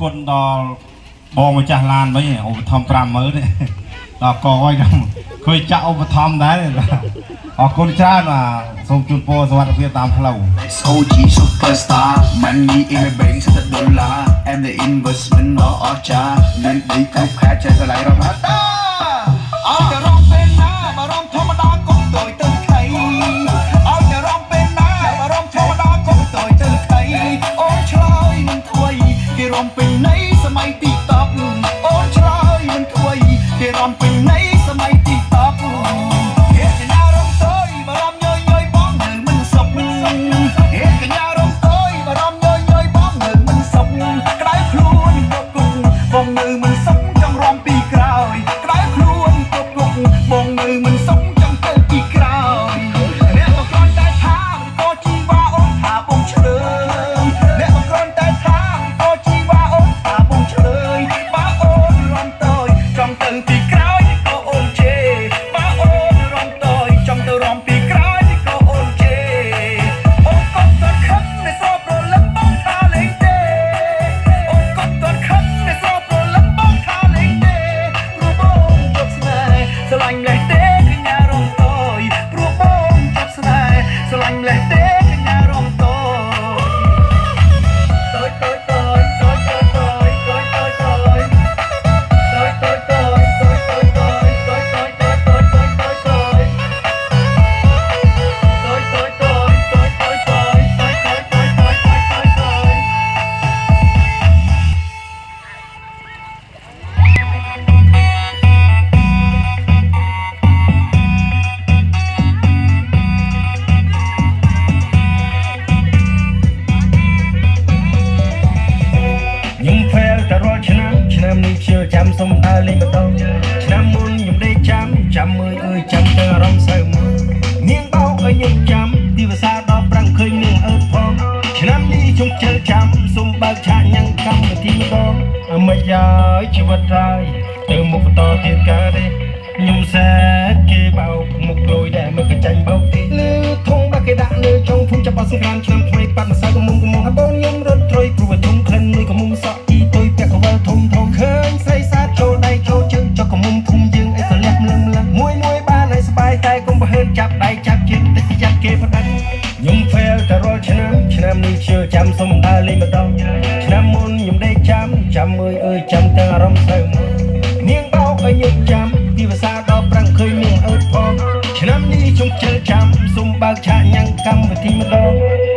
គុណដល់បងម្ចាស់ឡានវិញឧបត្ថម្ភ50000នេះដល់កឲ្យខ្ញុំឃើញចាក់ឧបត្ថម្ភដែរអរគុណច្រើនបាទសូមជូនពរសុវត្ថិភាពតាមផ្លូវ OG superstar money in the bank សិតដុល្លារ and the investment អស់ចាមានដីគ្រប់ខែចេះឆ្លៃរំហាត់តាអត់ទៅរំពេលណាមករំធម្មតាកុំតយទៅថៃអត់ទៅរំពេលណាមករំធម្មតាកុំតយទៅថៃអូនឆ្លើយមិនថ្មីគេរំពេញនៃសម័យ TikTok អូនឆ្លើយមិនថ្មីគេរំពេញនៃសម័យ TikTok ឆ្នាំនេះខ្ញុំចាំសុំដើរលេងម្ដងឆ្នាំមុនខ្ញុំដេកចាំមើលអើយចាំទៅអារម្មណ៍សើមកនាងបោកឲ្យខ្ញុំចាំទីភាសាដល់ប្រាំងឃើញនាងអើតផងឆ្នាំនេះខ្ញុំជិលចាំសុំបើកឆាកញ៉ាំងកម្មវិធីម្ដងអើមិនយ៉ាយជីវិតរាយទៅមុខបន្តទៀតកើតទេខ្ញុំសែគេបោកមុខលួយដែលមិនកញ្ចាញ់បោកទីលើធំបាក់គេដាក់លើចុងភូមិចាប់បោះសង្គ្រាមឆ្នាំថ្មីបាត់ម្សៅកុំកុំអាបូនខ្ញុំរត់ត្រុយព្រោះធំក្លិនមួយកុំសក់ទីទុយពាក់កវលធំឃើញស្រីសាទចូលដៃចូលជើងចុះកុំភូមិយើងអីប្រលះម្លឹងមួយបានឲ្យស្បាយតែកុំបើហឺនចាប់ដៃចាប់ជើងតិចយ៉ាត់គេផ្ដាច់ខ្ញុំ fail តែរាល់ឆ្នាំនេះជឿចាំសុំដើរលេងម្ដងឆ្នាំមុនខ្ញុំដេកចាំមើលអើយចាំទាំងអារម្មណ៍សើមកនាងបោកឲ្យខ្ញុំចាំទីភាសាដល់ប្រាំងឃើញនាងអើតផងឆ្នាំនេះខ្ញុំជិលចាំសុំបើកឆាកញ៉ាំងកម្មវិធីម្ដង